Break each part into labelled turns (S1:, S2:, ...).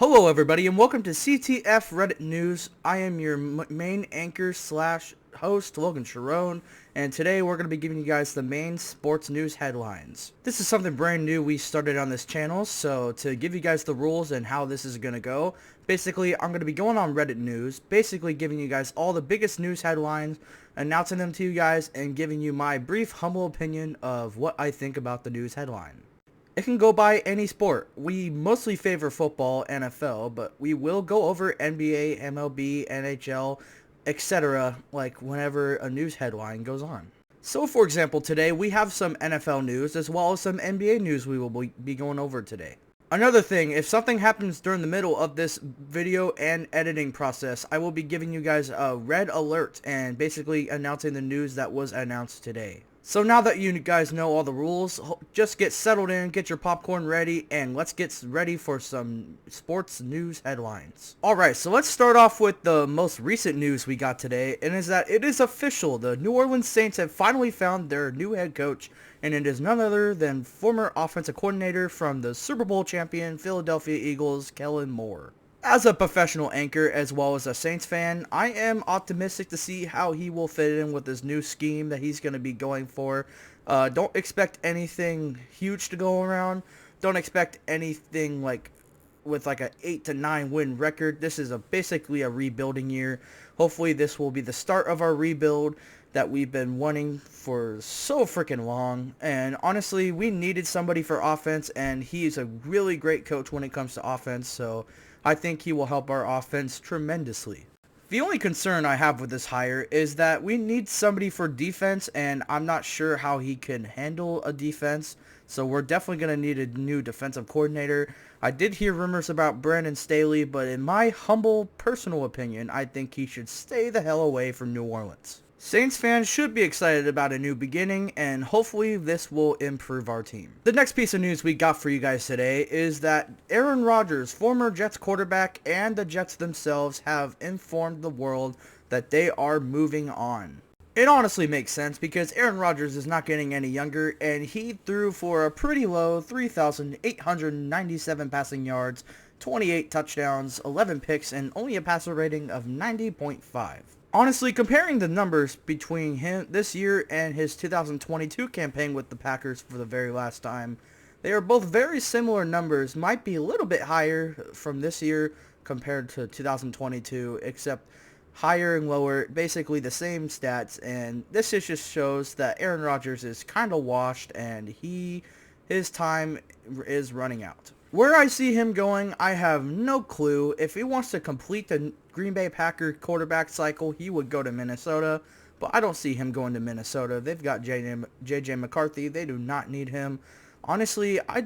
S1: Hello everybody and welcome to CTF Reddit News. I am your main anchor slash host, Logan Sharon, and today we're going to be giving you guys the main sports news headlines. This is something brand new we started on this channel, so to give you guys the rules and how this is going to go, basically I'm going to be going on Reddit News, basically giving you guys all the biggest news headlines, announcing them to you guys, and giving you my brief, humble opinion of what I think about the news headline. It can go by any sport. We mostly favor football, NFL, but we will go over NBA, MLB, NHL, etc. like whenever a news headline goes on. So for example, today we have some NFL news as well as some NBA news we will be going over today. Another thing, if something happens during the middle of this video and editing process, I will be giving you guys a red alert and basically announcing the news that was announced today. So now that you guys know all the rules, just get settled in, get your popcorn ready, and let's get ready for some sports news headlines. Alright, so let's start off with the most recent news we got today, and is that it is official. The New Orleans Saints have finally found their new head coach, and it is none other than former offensive coordinator from the Super Bowl champion Philadelphia Eagles, Kellen Moore. As a professional anchor as well as a Saints fan, I am optimistic to see how he will fit in with this new scheme that he's going to be going for. Don't expect anything huge to go around. Don't expect anything like with like a 8 to 9 win record. This is basically a rebuilding year. Hopefully this will be the start of our rebuild that we've been wanting for so freaking long. And honestly, we needed somebody for offense, and he's a really great coach when it comes to offense, so I think he will help our offense tremendously. The only concern I have with this hire is that we need somebody for defense, and I'm not sure how he can handle a defense, so we're definitely going to need a new defensive coordinator. I did hear rumors about Brandon Staley, but in my humble personal opinion, I think he should stay the hell away from New Orleans. Saints fans should be excited about a new beginning, and hopefully this will improve our team. The next piece of news we got for you guys today is that Aaron Rodgers, former Jets quarterback, and the Jets themselves have informed the world that they are moving on. It honestly makes sense because Aaron Rodgers is not getting any younger, and he threw for a pretty low 3,897 passing yards, 28 touchdowns, 11 picks, and only a passer rating of 90.5. Honestly, comparing the numbers between him this year and his 2022 campaign with the Packers for the very last time, they are both very similar numbers. Might be a little bit higher from this year compared to 2022, except higher and lower, basically the same stats. And this just shows that Aaron Rodgers is kind of washed, and his time is running out. Where I see him going, I have no clue. If he wants to complete the Green Bay Packers quarterback cycle, he would go to Minnesota, but I don't see him going to Minnesota. They've got J.J. McCarthy. They do not need him. Honestly, I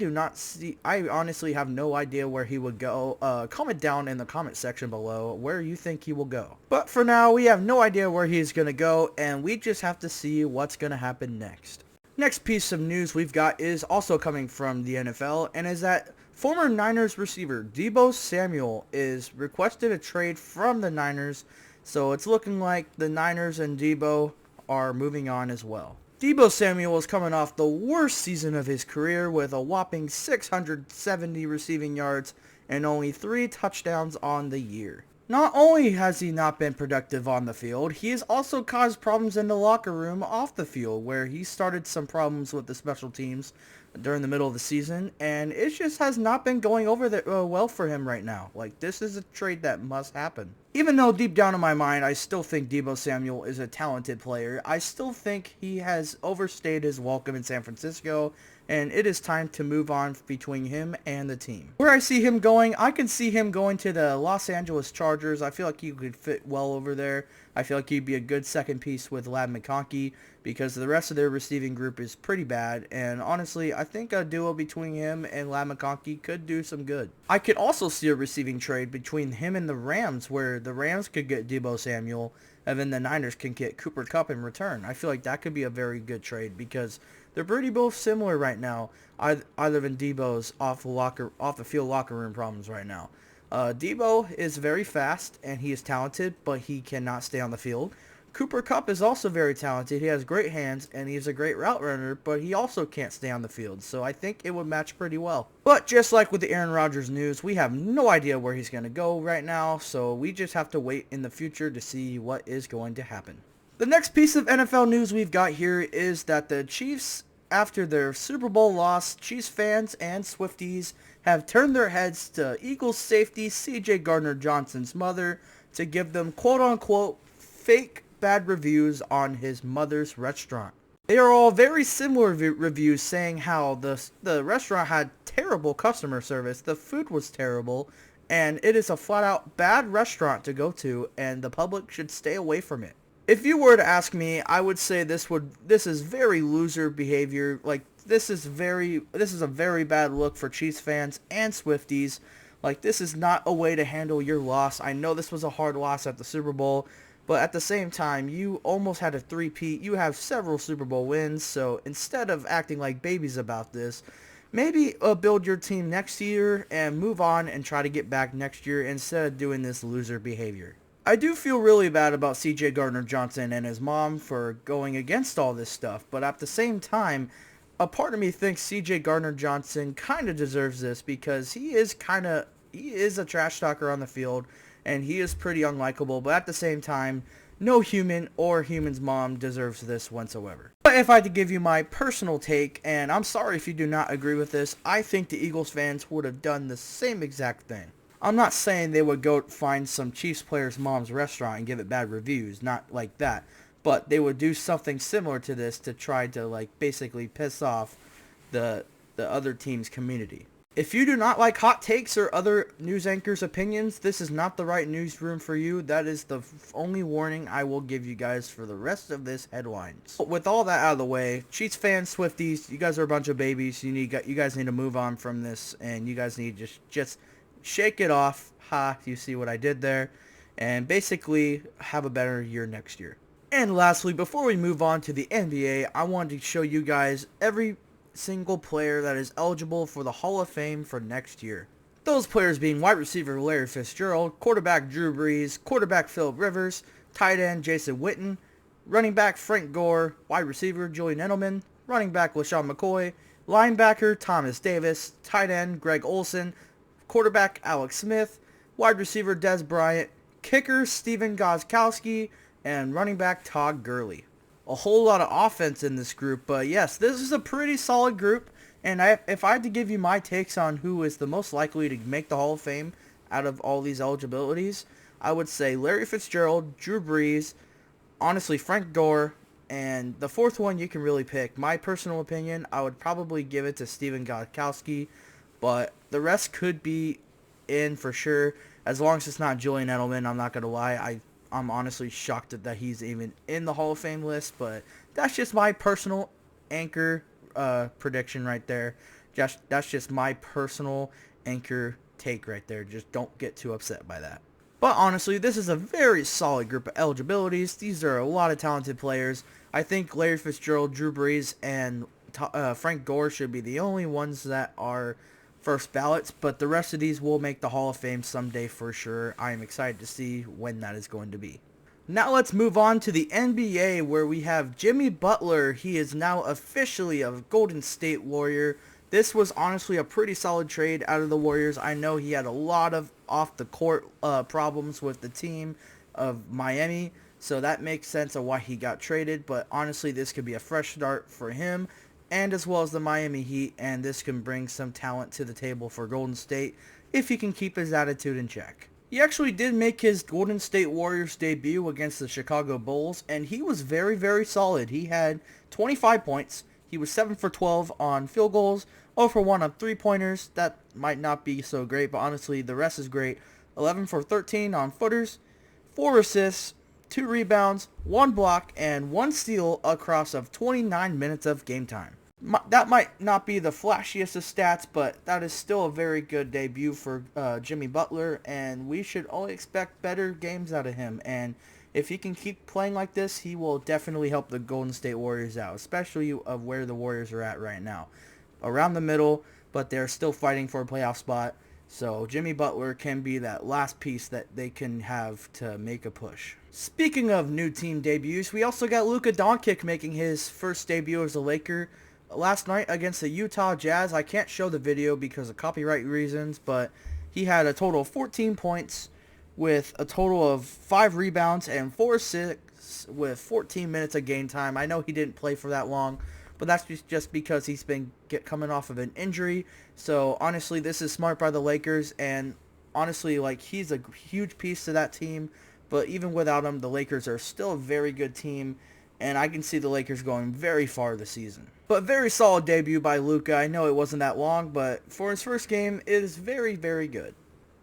S1: honestly have no idea where he would go. Comment down in the comment section below where you think he will go. But for now, we have no idea where he's going to go, and we just have to see what's going to happen next. Next piece of news we've got is also coming from the NFL, and is that former Niners receiver Deebo Samuel is requested a trade from the Niners, so it's looking like the Niners and Deebo are moving on as well. Deebo Samuel is coming off the worst season of his career with a whopping 670 receiving yards and only 3 touchdowns on the year. Not only has he not been productive on the field, he has also caused problems in the locker room off the field, where he started some problems with the special teams during the middle of the season, and it just has not been going over well for him right now. Like, this is a trade that must happen. Even though deep down in my mind, I still think Deebo Samuel is a talented player, I still think he has overstayed his welcome in San Francisco, and it is time to move on between him and the team. Where I see him going, I can see him going to the Los Angeles Chargers. I feel like he could fit well over there. I feel like he'd be a good second piece with Ladd McConkey, because the rest of their receiving group is pretty bad, and honestly, I think a duo between him and Ladd McConkey could do some good. I could also see a receiving trade between him and the Rams, where the Rams could get Deebo Samuel, and then the Niners can get Cooper Kupp in return. I feel like that could be a very good trade, because they're pretty both similar right now, other than Deebo's off the field locker room problems right now. Deebo is very fast, and he is talented, but he cannot stay on the field. Cooper Kupp is also very talented. He has great hands, and he's a great route runner, but he also can't stay on the field, so I think it would match pretty well. But just like with the Aaron Rodgers news, we have no idea where he's going to go right now, so we just have to wait in the future to see what is going to happen. The next piece of NFL news we've got here is that the Chiefs, after their Super Bowl loss, Chiefs fans and Swifties have turned their heads to Eagles safety C.J. Gardner-Johnson's mother to give them quote-unquote fake bad reviews on his mother's restaurant. They are all very similar reviews saying how the restaurant had terrible customer service, the food was terrible, and it is a flat out bad restaurant to go to and the public should stay away from it. If you were to ask me, I would say this is very loser behavior. Like this is a very bad look for Chiefs fans and Swifties. Like this is not a way to handle your loss. I know this was a hard loss at the Super Bowl, but at the same time, you almost had a three-peat. You have several Super Bowl wins, so instead of acting like babies about this, maybe build your team next year and move on and try to get back next year instead of doing this loser behavior. I do feel really bad about C.J. Gardner-Johnson and his mom for going against all this stuff, but at the same time, a part of me thinks C.J. Gardner-Johnson kind of deserves this because he is a trash talker on the field, and he is pretty unlikable, but at the same time, no human or human's mom deserves this whatsoever. But if I had to give you my personal take, and I'm sorry if you do not agree with this, I think the Eagles fans would have done the same exact thing. I'm not saying they would go find some Chiefs player's mom's restaurant and give it bad reviews, not like that, but they would do something similar to this to try to like basically piss off the other team's community. If you do not like hot takes or other news anchors' opinions, this is not the right newsroom for you. That is the only warning I will give you guys for the rest of this headlines. With all that out of the way, Chiefs fans, Swifties, you guys are a bunch of babies. You guys need to move on from this, and you guys need to just shake it off. Ha, you see what I did there? And basically have a better year next year. And lastly, before we move on to the NBA, I wanted to show you guys every single player that is eligible for the Hall of Fame for next year. Those players being wide receiver Larry Fitzgerald, quarterback Drew Brees, quarterback Phillip Rivers, tight end Jason Witten, running back Frank Gore, wide receiver Julian Edelman, running back LaShawn McCoy, linebacker Thomas Davis, tight end Greg Olsen, quarterback Alex Smith, wide receiver Dez Bryant, kicker Steven Gostkowski, and running back Todd Gurley. A whole lot of offense in this group, but yes, this is a pretty solid group, and if I had to give you my takes on who is the most likely to make the Hall of Fame out of all these eligibilities, I would say Larry Fitzgerald, Drew Brees, honestly Frank Gore, and the fourth one you can really pick. My personal opinion, I would probably give it to Steven Gostkowski, but the rest could be in for sure, as long as it's not Julian Edelman. I'm not going to lie, I'm honestly shocked that he's even in the Hall of Fame list, but that's just my personal anchor prediction right there. That's just my personal anchor take right there. Just don't get too upset by that. But honestly, this is a very solid group of eligibilities. These are a lot of talented players. I think Larry Fitzgerald, Drew Brees, and Frank Gore should be the only ones that are first ballots, but the rest of these will make the Hall of Fame someday for sure. I am excited to see when that is going to be. Now let's move on to the NBA, where we have Jimmy Butler. He is now officially a Golden State Warrior. This was honestly a pretty solid trade out of the Warriors. I know he had a lot of off-the-court problems with the team of Miami, so that makes sense of why he got traded, but honestly this could be a fresh start for him and as well as the Miami Heat, and this can bring some talent to the table for Golden State if he can keep his attitude in check. He actually did make his Golden State Warriors debut against the Chicago Bulls, and he was very, very solid. He had 25 points. He was 7 for 12 on field goals, 0 for 1 on three-pointers. That might not be so great, but honestly, the rest is great. 11 for 13 on footers, 4 assists, 2 rebounds, 1 block, and 1 steal across of 29 minutes of game time. That might not be the flashiest of stats, but that is still a very good debut for Jimmy Butler, and we should only expect better games out of him. And if he can keep playing like this, he will definitely help the Golden State Warriors out, especially of where the Warriors are at right now. Around the middle, but they're still fighting for a playoff spot. So Jimmy Butler can be that last piece that they can have to make a push. Speaking of new team debuts, we also got Luka Doncic making his first debut as a Laker last night against the Utah Jazz. I can't show the video because of copyright reasons, but he had a total of 14 points with a total of 5 rebounds and 4 assists with 14 minutes of game time. I know he didn't play for that long, but that's just because he's been coming off of an injury. So honestly, this is smart by the Lakers, and honestly, like, he's a huge piece to that team. But even without him, the Lakers are still a very good team, and I can see the Lakers going very far this season. But very solid debut by Luka. I know it wasn't that long, but for his first game, it is very, very good.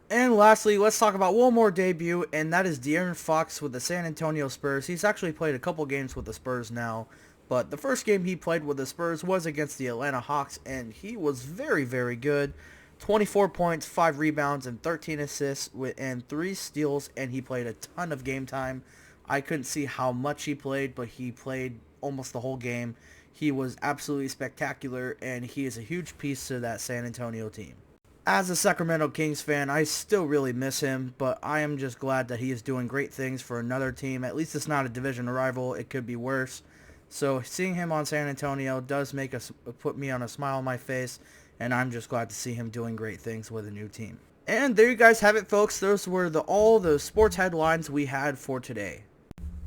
S1: And lastly, let's talk about one more debut, and that is De'Aaron Fox with the San Antonio Spurs. He's actually played a couple games with the Spurs now, but the first game he played with the Spurs was against the Atlanta Hawks, and he was very, very good. 24 points, 5 rebounds, and 13 assists, and 3 steals, and he played a ton of game time. I couldn't see how much he played, but he played almost the whole game. He was absolutely spectacular, and he is a huge piece to that San Antonio team. As a Sacramento Kings fan, I still really miss him, but I am just glad that he is doing great things for another team. At least it's not a division rival. It could be worse. So seeing him on San Antonio does put me on a smile on my face, and I'm just glad to see him doing great things with a new team. And there you guys have it, folks. Those were all the sports headlines we had for today.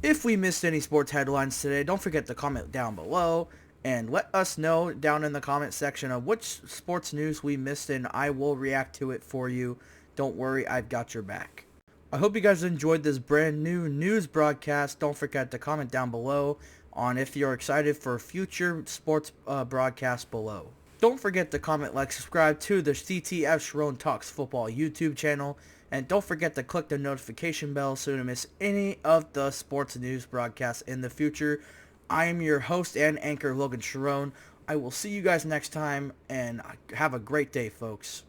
S1: If we missed any sports headlines today, don't forget to comment down below and let us know down in the comment section of which sports news we missed, and I will react to it for you. Don't worry, I've got your back. I hope you guys enjoyed this brand new news broadcast. Don't forget to comment down below on if you're excited for future sports broadcasts below. Don't forget to comment, like, subscribe to the CTF Sharon Talks Football YouTube channel. And don't forget to click the notification bell so you don't miss any of the sports news broadcasts in the future. I am your host and anchor, Logan Sharon. I will see you guys next time, and have a great day, folks.